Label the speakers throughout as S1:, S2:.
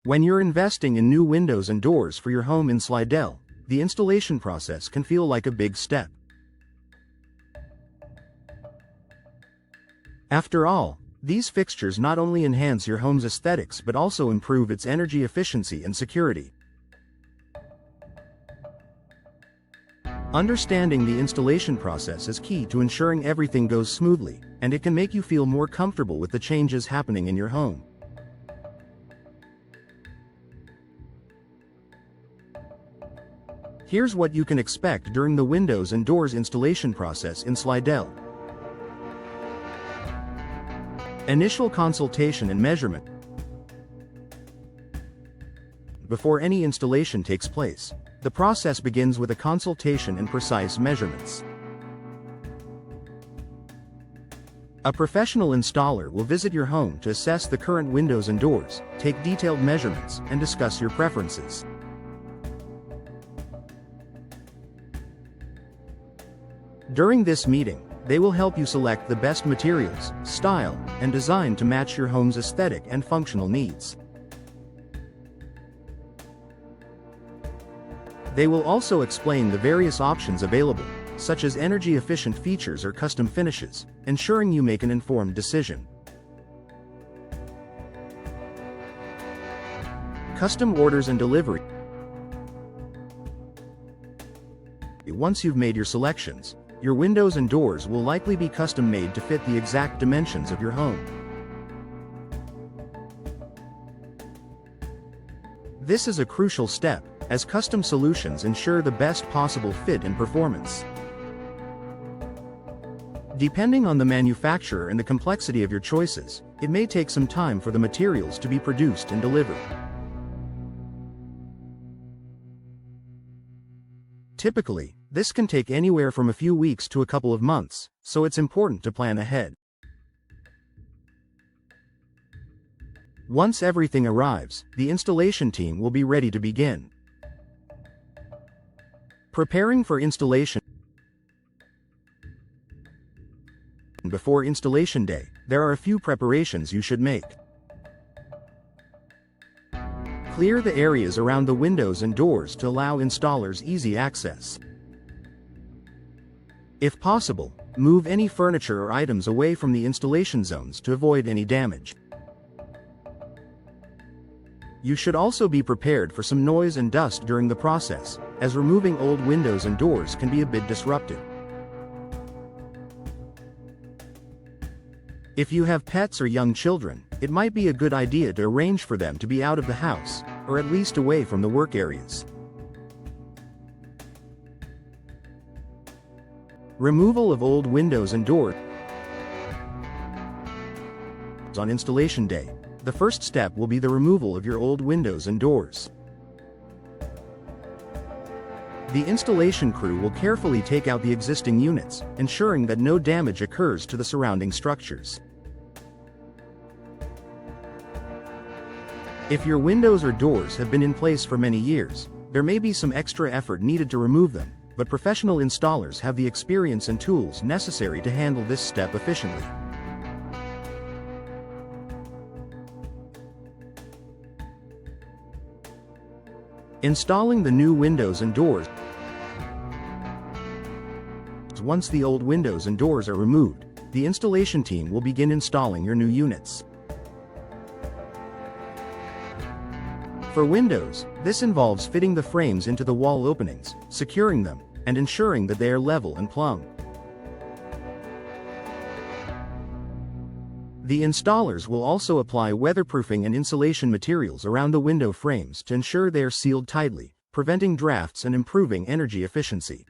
S1: When you're investing in new windows and doors for your home in Slidell, the installation process can feel like a big step. After all, these fixtures not only enhance your home's aesthetics but also improve its energy efficiency and security. Understanding the installation process is key to ensuring everything goes smoothly, and it can make you feel more comfortable with the changes happening in your home. Here's what you can expect during the windows and doors installation process in Slidell. Initial consultation and measurement. Before any installation takes place, the process begins with a consultation and precise measurements. A professional installer will visit your home to assess the current windows and doors, take detailed measurements, and discuss your preferences. During this meeting, they will help you select the best materials, style, and design to match your home's aesthetic and functional needs. They will also explain the various options available, such as energy-efficient features or custom finishes, ensuring you make an informed decision. Custom orders and delivery. Once you've made your selections, your windows and doors will likely be custom-made to fit the exact dimensions of your home. This is a crucial step, as custom solutions ensure the best possible fit and performance. Depending on the manufacturer and the complexity of your choices, it may take some time for the materials to be produced and delivered. Typically, this can take anywhere from a few weeks to a couple of months, so it's important to plan ahead. Once everything arrives, the installation team will be ready to begin. Preparing for installation. Before installation day, there are a few preparations you should make. Clear the areas around the windows and doors to allow installers easy access. If possible, move any furniture or items away from the installation zones to avoid any damage. You should also be prepared for some noise and dust during the process, as removing old windows and doors can be a bit disruptive. If you have pets or young children, it might be a good idea to arrange for them to be out of the house, or at least away from the work areas. Removal of old windows and doors. On installation day, the first step will be the removal of your old windows and doors. The installation crew will carefully take out the existing units, ensuring that no damage occurs to the surrounding structures. If your windows or doors have been in place for many years, there may be some extra effort needed to remove them, but professional installers have the experience and tools necessary to handle this step efficiently. Installing the new windows and doors. Once the old windows and doors are removed, the installation team will begin installing your new units. For windows, this involves fitting the frames into the wall openings, securing them, and ensuring that they are level and plumb. The installers will also apply weatherproofing and insulation materials around the window frames to ensure they are sealed tightly, preventing drafts and improving energy efficiency.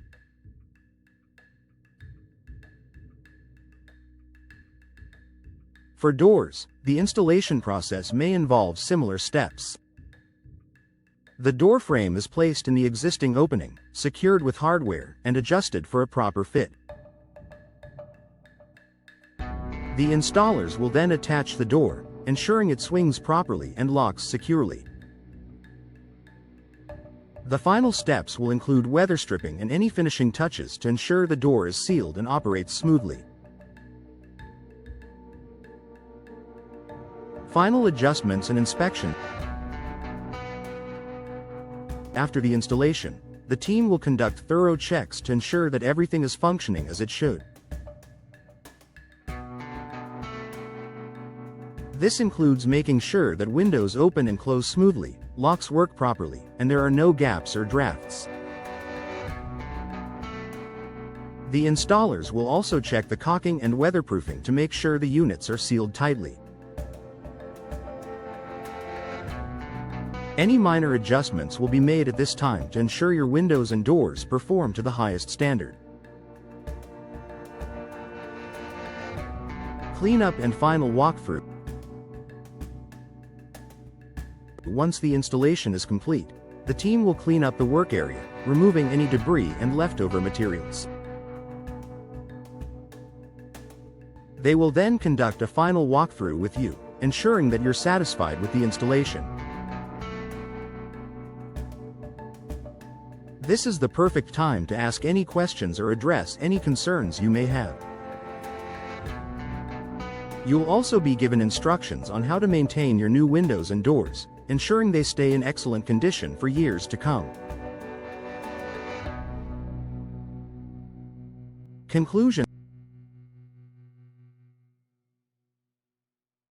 S1: For doors, the installation process may involve similar steps. The door frame is placed in the existing opening, secured with hardware, and adjusted for a proper fit. The installers will then attach the door, ensuring it swings properly and locks securely. The final steps will include weather stripping and any finishing touches to ensure the door is sealed and operates smoothly. Final adjustments and inspection. After the installation, the team will conduct thorough checks to ensure that everything is functioning as it should. This includes making sure that windows open and close smoothly, locks work properly, and there are no gaps or drafts. The installers will also check the caulking and weatherproofing to make sure the units are sealed tightly. Any minor adjustments will be made at this time to ensure your windows and doors perform to the highest standard. Cleanup and final walkthrough. Once the installation is complete, the team will clean up the work area, removing any debris and leftover materials. They will then conduct a final walkthrough with you, ensuring that you're satisfied with the installation. This is the perfect time to ask any questions or address any concerns you may have. You'll also be given instructions on how to maintain your new windows and doors, ensuring they stay in excellent condition for years to come. Conclusion.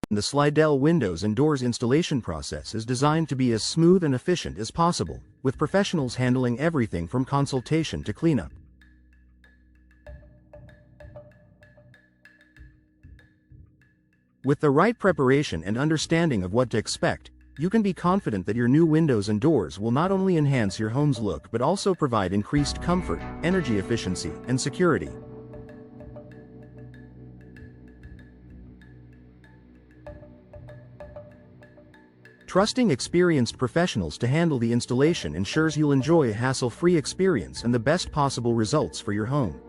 S1: The Slidell Windows and Doors installation process is designed to be as smooth and efficient as possible, with professionals handling everything from consultation to cleanup. With the right preparation and understanding of what to expect, you can be confident that your new windows and doors will not only enhance your home's look but also provide increased comfort, energy efficiency, and security. Trusting experienced professionals to handle the installation ensures you'll enjoy a hassle-free experience and the best possible results for your home.